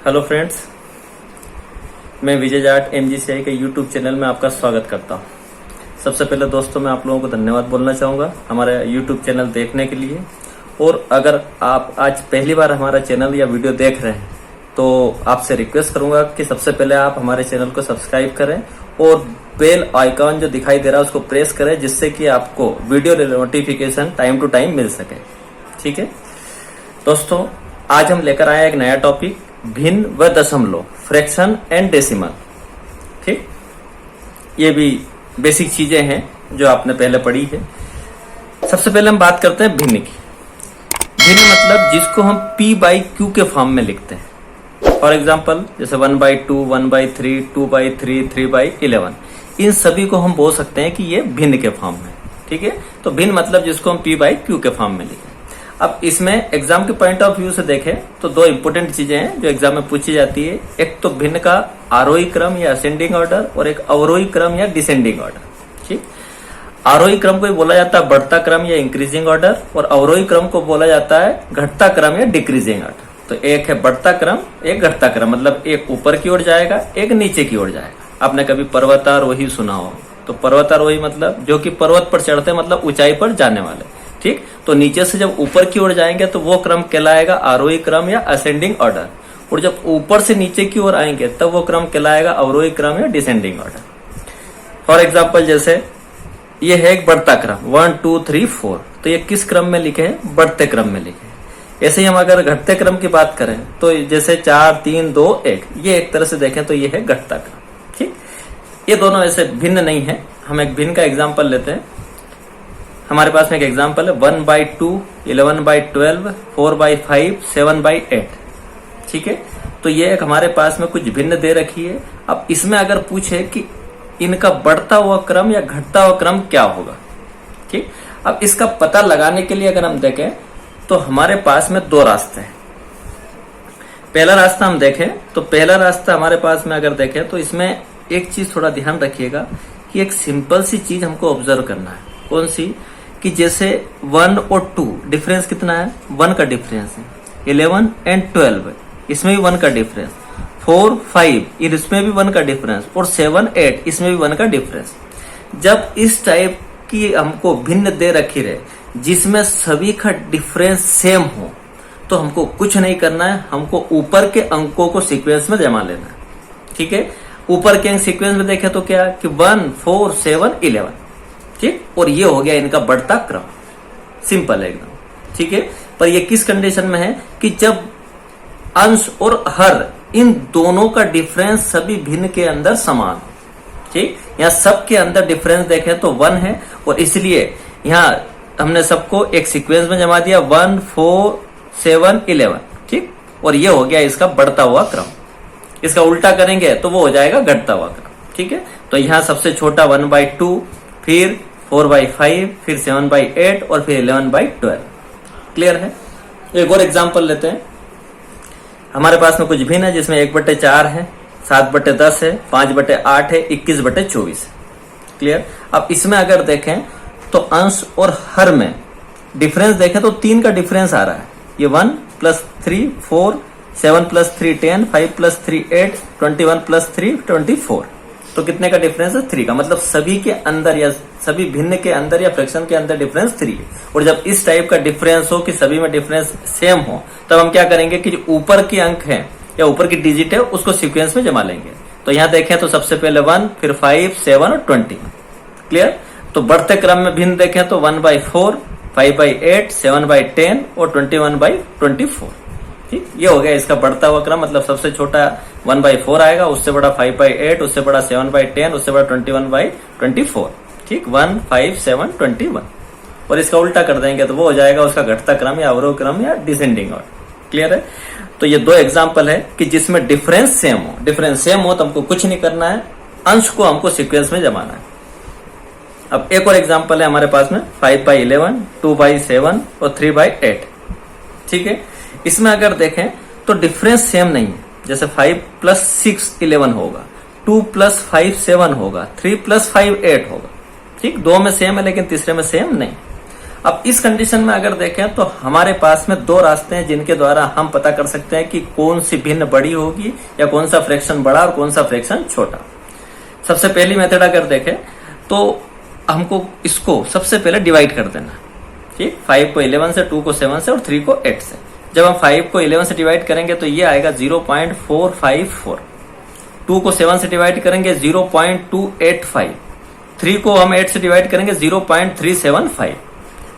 Hello friends, मैं विजय Jat MGCI के YouTube channel में आपका स्वागत करता हूं। सबसे पहले दोस्तों मैं आप लोगों को धन्यवाद बोलना चाहूँगा हमारे यूट्यूब चैनल देखने के लिए। और अगर आप आज पहली बार हमारा चैनल या वीडियो देख रहे हैं तो आपसे रिक्वेस्ट करूंगा कि सबसे पहले आप हमारे चैनल को सब्सक्राइब करें और बेल आइकॉन जो दिखाई दे रहा है उसको प्रेस करें, जिससे कि आपको video notification time to time मिल सके। ठीक है दोस्तों, आज हम लेकर आए एक नया टॉपिक, भिन्न व दशमलव, फ्रैक्शन एंड डेसिमल। ठीक, ये भी बेसिक चीजें हैं जो आपने पहले पढ़ी है। सबसे पहले हम बात करते हैं भिन्न की। भिन्न मतलब जिसको हम P/Q के फॉर्म में लिखते हैं। फॉर एग्जाम्पल जैसे 1/2, 1/3, 2/3, 3/11, इन सभी को हम बोल सकते हैं कि ये भिन्न के फॉर्म में। ठीक है, तो भिन्न मतलब जिसको हम P/Q के फॉर्म में लिखें। अब इसमें एग्जाम के पॉइंट ऑफ व्यू से देखें तो दो इंपॉर्टेंट चीजें हैं जो एग्जाम में पूछी जाती है। एक तो भिन्न का आरोही क्रम या असेंडिंग ऑर्डर, और एक अवरोही क्रम या डिसेंडिंग ऑर्डर। ठीक, आरोही क्रम को बोला जाता है बढ़ता क्रम या इंक्रीजिंग ऑर्डर, और अवरोही क्रम को बोला जाता है घटता क्रम या डिक्रीजिंग ऑर्डर। तो एक है बढ़ता क्रम, एक घटता क्रम, मतलब एक ऊपर की ओर जाएगा, एक नीचे की ओर जाएगा। आपने कभी पर्वतारोही सुना हो तो पर्वतारोही मतलब जो कि पर्वत पर चढ़ते मतलब ऊंचाई पर जाने वाले। ठीक, तो नीचे से जब ऊपर की ओर जाएंगे तो वो क्रम कहलाएगा आरोही क्रम या असेंडिंग ऑर्डर, और जब ऊपर से नीचे की ओर आएंगे तब वो क्रम कहलाएगा अवरोही क्रम या डिसेंडिंग ऑर्डर। फॉर एग्जाम्पल जैसे ये है एक बढ़ता क्रम 1 2 3 4, तो ये किस क्रम में लिखे हैं? बढ़ते क्रम में लिखे हैं। ऐसे ही हम अगर घटते क्रम की बात करें तो जैसे 4 3 2 1, ये एक तरह से देखें तो ये है घटता क्रम। ठीक, ये दोनों ऐसे भिन्न नहीं है। हम एक भिन्न का एग्जाम्पल लेते हैं। हमारे पास में एक एग्जाम्पल है 1/2, 11/12, 4/5, 7/8। ठीक है, तो ये एक हमारे पास में कुछ भिन्न दे रखी है। अब इसमें अगर पूछे कि इनका बढ़ता हुआ क्रम या घटता हुआ क्रम क्या होगा। ठीक, अब इसका पता लगाने के लिए अगर हम देखें तो हमारे पास में दो रास्ते हैं। पहला रास्ता हम देखें तो पहला रास्ता हमारे पास में अगर देखें तो इसमें एक चीज थोड़ा ध्यान रखिएगा कि एक सिंपल सी चीज हमको ऑब्जर्व करना है। कौन सी? कि जैसे 1 और 2 डिफरेंस कितना है? 1 का डिफरेंस है। 11 एंड 12 इसमें भी 1 का डिफरेंस, 4 5 इसमें भी 1 का डिफरेंस, और 7 8 इसमें भी 1 का डिफरेंस। जब इस टाइप की हमको भिन्न दे रखी रहे जिसमें सभी का डिफरेंस सेम हो तो हमको कुछ नहीं करना है, हमको ऊपर के अंकों को सीक्वेंस में जमा लेना है। ठीक है, ऊपर के अंक सीक्वेंस में देखें तो क्या कि 1 4 7 11। ठीक, और ये हो गया इनका बढ़ता क्रम। सिंपल है एकदम। ठीक है, पर ये किस कंडीशन में है कि जब अंश और हर इन दोनों का डिफरेंस सभी भिन्न के अंदर समान हो। ठीक, यहाँ सब के अंदर डिफरेंस देखें तो 1 है, और इसलिए यहाँ हमने सबको एक सीक्वेंस में जमा दिया 1 4 7 11। ठीक, और ये हो गया इसका बढ़ता हुआ क्रम। इसका उल्टा करेंगे तो वो हो जाएगा घटता हुआ क्रम। ठीक है, तो यहाँ सबसे छोटा 1/2, फिर 4/5, फिर 7/8 और फिर 11/12। क्लियर है? एक और एग्जांपल लेते हैं। हमारे पास में कुछ भिन्न है जिसमें 1/4 है, 7/10 है, 5/8 है, 21/24 है। क्लियर? अब इसमें अगर देखें तो अंश और हर में डिफरेंस देखें तो 3 का डिफरेंस आ रहा है। ये 1 + 3 4, 7 + 3 10, 5 + 3 8, 21 + 3 24। तो कितने का डिफरेंस है? 3 का। मतलब सभी के अंदर या सभी भिन्न के अंदर या फ्रैक्शन के अंदर डिफरेंस 3 है। और जब इस टाइप का डिफरेंस हो कि सभी में डिफरेंस सेम हो तब हम क्या करेंगे कि जो ऊपर के अंक है या ऊपर की डिजिट है उसको सीक्वेंस में जमा लेंगे। तो यहाँ देखें तो सबसे पहले 1, फिर 5, 7 और 20। क्लियर? तो बढ़ते क्रम में भिन्न देखें तो 1/4, 5/8, 7/10 और 21/24। ठीक, ये हो गया इसका बढ़ता हुआ क्रम। मतलब सबसे छोटा 1/4 आएगा, उससे बड़ा 5/8, उससे बड़ा 7/10, उससे बड़ा 21/24। ठीक, 1 5 7 21। और इसका उल्टा कर देंगे तो वो हो जाएगा उसका घटता क्रम या अवरोह क्रम या डिसेंडिंग ऑर्डर। क्लियर है? तो ये दो एग्जांपल है कि जिसमें डिफरेंस सेम हो। डिफरेंस सेम हो तो हमको कुछ नहीं करना है, अंश को हमको सीक्वेंस में जमाना है। अब एक और एग्जांपल है हमारे पास में 5/11, 2/7 और 3/8। ठीक है, इसमें अगर देखें तो डिफरेंस सेम नहीं है। जैसे 5 + 6 11 होगा, 2 + 5 7 होगा, 3 + 5 8 होगा। ठीक, दो में सेम है लेकिन तीसरे में सेम नहीं। अब इस कंडीशन में अगर देखें तो हमारे पास में दो रास्ते हैं जिनके द्वारा हम पता कर सकते हैं कि कौन सी भिन्न बड़ी होगी या कौन सा फ्रैक्शन बड़ा और कौन सा फ्रैक्शन छोटा। सबसे पहली मेथड अगर देखें तो हमको इसको सबसे पहले डिवाइड कर देना, ठीक। 5 को 11 से, 2 को 7 से और 3 को 8 से। जब हम 5 को 11 से डिवाइड करेंगे तो ये आएगा 0.454, 2 को 7 से डिवाइड करेंगे 0.285, 3 को हम 8 से डिवाइड करेंगे 0.375।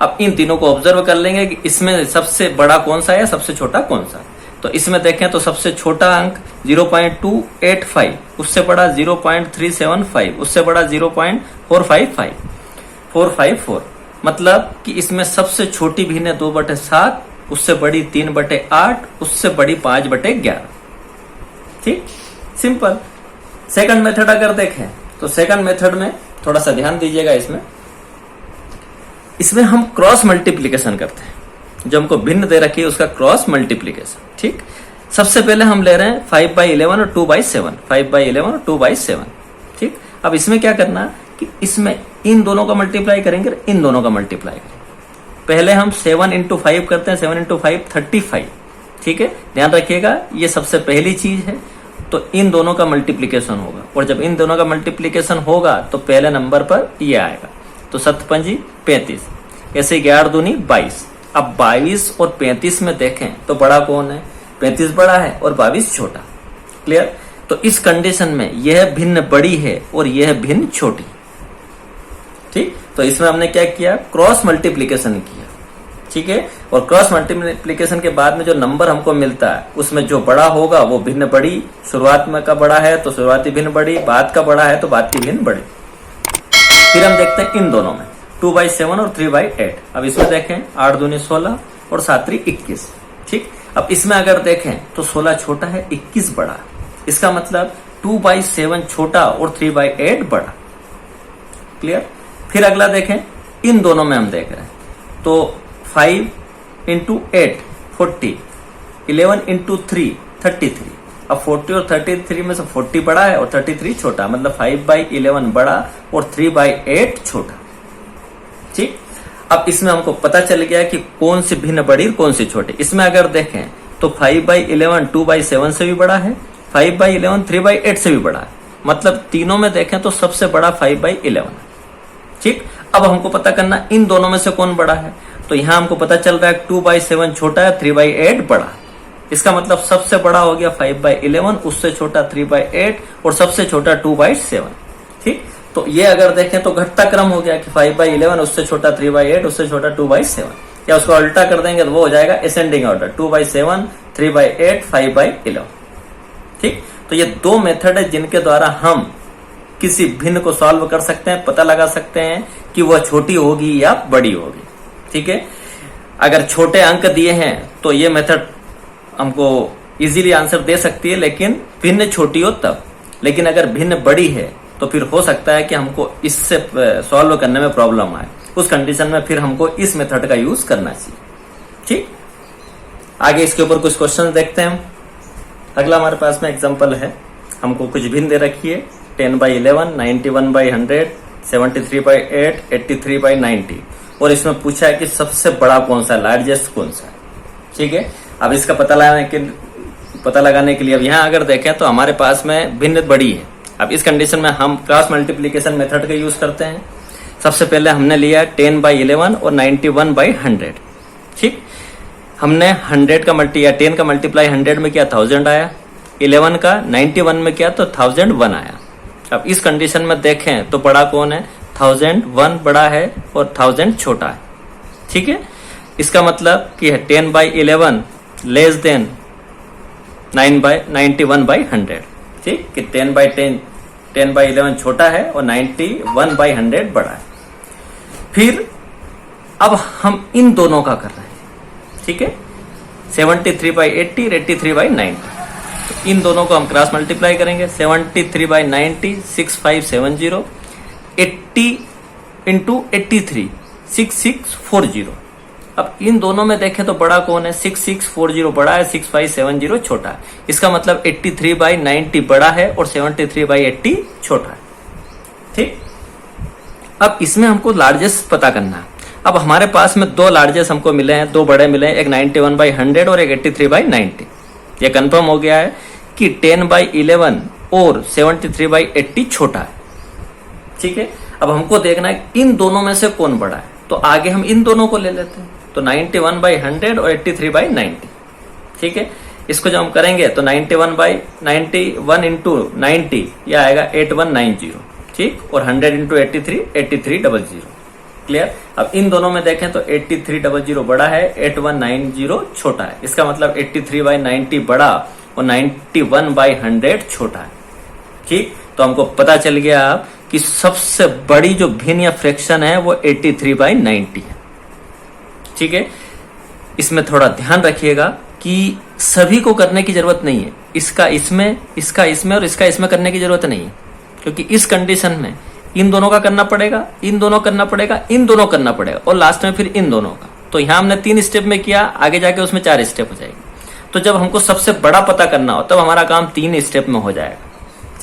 अब इन तीनों को ऑब्जर्व कर लेंगे कि इसमें सबसे बड़ा कौन सा है, सबसे छोटा कौन सा है। तो इसमें देखें तो सबसे छोटा अंक 0.285, उससे बड़ा 0.375, उससे बड़ा 0.454, मतलब कि इसमें सबसे छोटी भिन्न 2/7, उससे बड़ी 3/8, उससे बड़ी 5/11। ठीक, सिंपल। सेकंड मेथड अगर देखें तो सेकंड मेथड में थोड़ा सा ध्यान दीजिएगा, इसमें हम क्रॉस मल्टीप्लीकेशन करते हैं। जो हमको भिन्न दे रखी है उसका क्रॉस मल्टीप्लीकेशन। ठीक, सबसे पहले हम ले रहे हैं 5/11 और 2/7, 5/11 और 2/7। ठीक, अब इसमें क्या करना कि इसमें इन दोनों का मल्टीप्लाई करेंगे, इन दोनों का मल्टीप्लाई करेंगे। पहले हम 7 × 5 करते हैं, 7 × 5 35। ठीक है, ध्यान रखिएगा ये सबसे पहली चीज है। तो इन दोनों का मल्टीप्लीकेशन होगा, और जब इन दोनों का मल्टीप्लीकेशन होगा तो पहले नंबर पर ये आएगा। तो 7 × 5 35, ऐसे 11 दूनी 22। अब 22 और 35 में देखें तो बड़ा कौन है, 35 बड़ा है और 22 छोटा। क्लियर। तो इस कंडीशन में यह भिन्न बड़ी है और यह भिन्न छोटी। ठीक, तो इसमें हमने क्या किया, क्रॉस मल्टीप्लीकेशन किया। ठीक है, और क्रॉस मल्टीप्लीकेशन के बाद में जो नंबर हमको मिलता है उसमें जो बड़ा होगा वो भिन्न बड़ी, शुरुआत में का बड़ा है तो शुरुआती भिन्न बड़ी, बाद का बड़ा है तो बाद की भिन्न बड़ी। फिर हम देखते हैं इन दोनों में 2/7 और 3/8। अब इसमें देखें 8 दूनी 16 और 7 3 21। ठीक, अब इसमें अगर देखें तो 16 छोटा है, 21 बड़ा है। इसका मतलब 2/7 छोटा और 3/8 बड़ा। क्लियर। फिर अगला देखें, इन दोनों में हम देख रहे हैं तो 5 × 8 40, 11 × 3 33। अब 40 और 33 में से 40 बड़ा है और 33 छोटा, मतलब 5/11 बड़ा और 3/8 छोटा। ठीक, अब इसमें हमको पता चल गया कि कौन सी भिन्न बड़ी और कौन सी छोटी। इसमें अगर देखें तो 5/11 2/7 से भी बड़ा है, 5/11 3/8 से भी बड़ा है, मतलब तीनों में देखें तो सबसे बड़ा 5/11 है। ठीक, अब हमको पता करना इन दोनों में से कौन बड़ा है। तो यहां हमको पता चल रहा है 2/7 छोटा है, 3/8 बड़ा। इसका मतलब सबसे बड़ा हो गया 5/11, उससे छोटा 3/8 और सबसे छोटा 2/7। ठीक, तो ये अगर देखें तो घटता क्रम हो गया कि 5/11 उससे छोटा 3/8, उससे छोटा 2/7, या उसको उल्टा कर देंगे तो वो हो जाएगा असेंडिंग ऑर्डर, 2/7 3/8 5/11। ठीक, तो ये दो मेथड है जिनके द्वारा हम किसी भिन्न को सॉल्व कर सकते हैं, पता लगा सकते हैं कि वह छोटी होगी या बड़ी होगी। ठीक है, अगर छोटे अंक दिए हैं तो ये मेथड हमको इजीली आंसर दे सकती है, लेकिन भिन्न छोटी हो तब। लेकिन अगर भिन्न बड़ी है तो फिर हो सकता है कि हमको इससे सॉल्व करने में प्रॉब्लम आए। उस कंडीशन में फिर हमको इस मेथड का यूज करना चाहिए। ठीक, आगे इसके ऊपर कुछ क्वेश्चन देखते हैं हम। अगला हमारे पास में एग्जांपल है, हमको कुछ भिन्न दे रखी है 10/11, 91/100, 73/8, 83/90, और इसमें पूछा है कि सबसे बड़ा कौन सा, लार्जेस्ट कौन सा है। ठीक है, अब इसका पता लगाने के लिए अब यहाँ अगर देखें तो हमारे पास में भिन्न बड़ी है। अब इस कंडीशन में हम क्रॉस मल्टीप्लीकेशन मेथड का यूज करते हैं। सबसे पहले हमने लिया 10/11 और 91/100। ठीक, हमने 100 का 10 का मल्टीप्लाई 100 में किया 1000 आया, 11 का 91 में किया तो 1001 आया। अब इस कंडीशन में देखें तो बड़ा कौन है, 1001 बड़ा है और 1000 छोटा है। ठीक है, इसका मतलब कि 10/11 लेस देन 91/100। ठीक, कि 10/11 छोटा है और 91/100 बड़ा है। फिर अब हम इन दोनों का कर रहे हैं। ठीक है, 73/80 और 83/90, तो इन दोनों को हम क्रॉस मल्टीप्लाई करेंगे। 73/90 6570, 80 × 83 6640। अब इन दोनों में देखें तो बड़ा कौन है, 6640 बड़ा है, 6570 छोटा है। इसका मतलब 83/90 बड़ा है और 73/80 छोटा है। ठीक, अब इसमें हमको लार्जेस्ट पता करना है। अब हमारे पास में दो लार्जेस्ट हमको मिले हैं, दो बड़े मिले हैं, एक 91/100 और एक 83/90। ये कंफर्म हो गया है कि 10/11 और 73/80 छोटा है। ठीक है, अब हमको देखना है इन दोनों में से कौन बड़ा है, तो आगे हम इन दोनों को ले लेते हैं। तो 91/100 और 83/90। ठीक है, इसको जब हम करेंगे तो 91 इंटू 90 यह आएगा 8190। ठीक, और 100 इंटू 8300। क्लियर। अब इन दोनों में देखें तो 8300 बड़ा है, 8190 छोटा है। इसका मतलब 83/90 बड़ा और 91/100 छोटा है। ठीक, तो हमको पता चल गया कि सबसे बड़ी जो भिन्न या फ्रैक्शन है वो 83/90 है। ठीक है, इसमें थोड़ा ध्यान रखिएगा कि सभी को करने की जरूरत नहीं है। इसका इसमें, इसका इसमें और इसका इसमें करने की जरूरत नहीं है, क्योंकि इस कंडीशन में इन दोनों का करना पड़ेगा, इन दोनों करना पड़ेगा, इन दोनों करना पड़ेगा और लास्ट में फिर इन दोनों का। तो यहां हमने 3 स्टेप में किया, आगे जाके उसमें 4 स्टेप हो जाएगी। तो जब हमको सबसे बड़ा पता करना हो तब हमारा काम 3 स्टेप में हो जाएगा।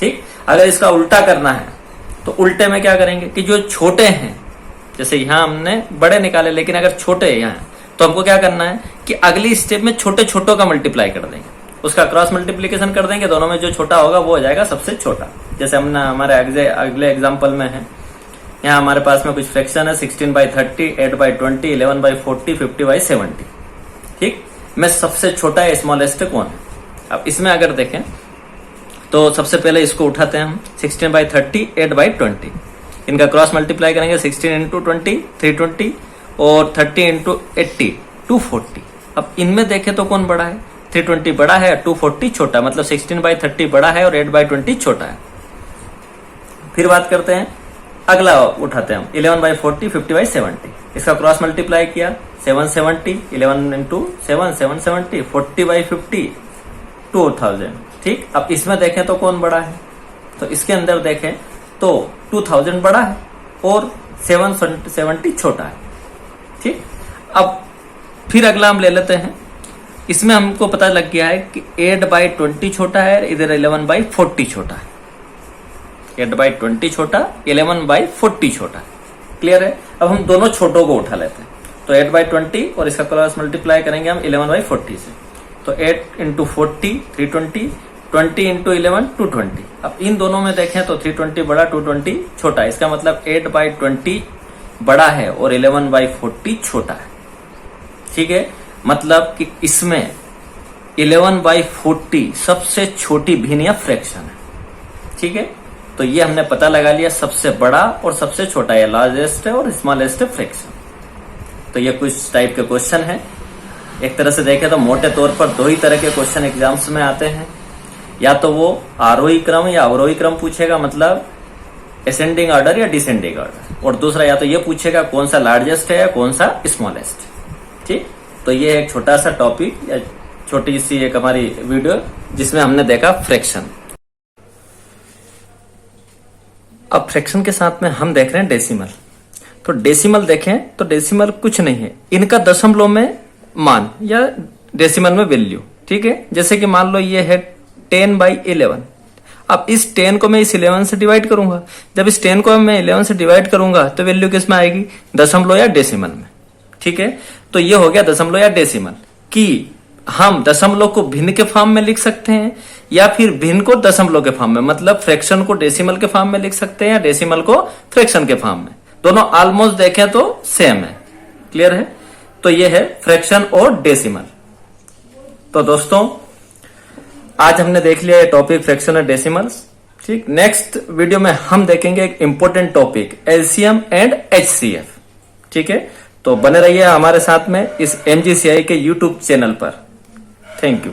ठीक, अगर इसका उल्टा करना है तो उल्टे में क्या करेंगे कि जो छोटे हैं, जैसे यहां हमने बड़े निकाले लेकिन अगर छोटे यहाँ हैं तो हमको क्या करना है कि अगली स्टेप में छोटे छोटों का मल्टीप्लाई कर देंगे, उसका क्रॉस मल्टीप्लीकेशन कर देंगे, दोनों में जो छोटा होगा वो हो जाएगा सबसे छोटा। जैसे हमने हमारे अगले एग्जाम्पल में है, यहाँ हमारे पास में कुछ फ्रैक्शन है 16/30, 8/20, 11/40, 50/70। ठीक, में सबसे छोटा है स्मॉलेस्ट कौन है। अब इसमें अगर देखें तो सबसे पहले इसको उठाते हैं हम, 16/30, 8/20, इनका क्रॉस मल्टीप्लाई करेंगे, 16 इंटू 20 320 और 30 इंटू 80 240। अब इनमें देखें तो कौन बड़ा है, 320 बड़ा है, 240 छोटा, मतलब 16/30 बड़ा है और 8/20 छोटा है। फिर बात करते हैं, अगला उठाते हैं हम 11/40, 50/70, इसका क्रॉस मल्टीप्लाई किया, 770, 11 इंटू 7 770, 40/50 2000। ठीक, अब इसमें देखें तो कौन बड़ा है, तो इसके अंदर देखें तो 2000 बड़ा है और 770 छोटा है। ठीक, अब फिर अगला हम ले लेते हैं, इसमें हमको पता लग गया है कि 8/20 छोटा है, इधर 11/40 छोटा है। 8/20 छोटा, 11/40 छोटा है। क्लियर है। अब हम दोनों छोटों को उठा लेते हैं, तो 8/20 और इसका क्रॉस मल्टीप्लाई करेंगे हम 11/40 से, तो 8 इंटू 40 320, 20 इंटू 11 220। अब इन दोनों में देखें तो 320 बड़ा, 220 छोटा है। इसका मतलब 8/20 बड़ा है और 11/40 छोटा है। ठीक है, मतलब कि इसमें 11/40 सबसे छोटी भिन्न या फ्रैक्शन है। ठीक है, तो ये हमने पता लगा लिया सबसे बड़ा और सबसे छोटा, है लार्जेस्ट और स्मॉलेस्ट फ्रैक्शन। तो ये कुछ टाइप के क्वेश्चन है। एक तरह से देखें तो मोटे तौर पर 2 ही तरह के क्वेश्चन एग्जाम्स में आते हैं, या तो वो आरोही क्रम या अवरोही क्रम पूछेगा, मतलब असेंडिंग ऑर्डर या डिसेंडिंग ऑर्डर, और दूसरा या तो ये पूछेगा कौन सा लार्जेस्ट है या कौन सा स्मॉलेस्ट। ठीक, तो ये एक छोटा सा टॉपिक या छोटी सी एक हमारी वीडियो जिसमें हमने देखा फ्रैक्शन। अब फ्रैक्शन के साथ में हम देख रहे हैं डेसिमल। तो डेसिमल देखें तो डेसिमल कुछ नहीं है, इनका दशमलव में मान या डेसिमल में वैल्यू। ठीक है, जैसे कि मान लो ये है 10/11। अब इस 10 को मैं इस 11 से डिवाइड करूंगा, जब इस 10 को मैं 11 से डिवाइड करूंगा तो वैल्यू किस में आएगी, दशमलव या डेसिमल में। ठीक है, तो ये हो गया दशमलव या डेसिमल, कि हम दशमलव को भिन्न के फॉर्म में लिख सकते हैं या फिर भिन्न को दशमलव के फॉर्म में, मतलब फ्रैक्शन को डेसिमल के फॉर्म में लिख सकते हैं या डेसिमल को फ्रैक्शन के फॉर्म में। दोनों ऑलमोस्ट देखें तो सेम है। क्लियर है, तो ये है फ्रैक्शन और डेसिमल। तो दोस्तों आज हमने देख लिया ये टॉपिक फ्रैक्शन और डेसिमल्स। ठीक, नेक्स्ट वीडियो में हम देखेंगे एक important topic LCM and HCF. ठीक है, तो बने रहिए हमारे साथ में इस MGCI के YouTube चैनल पर। Thank you.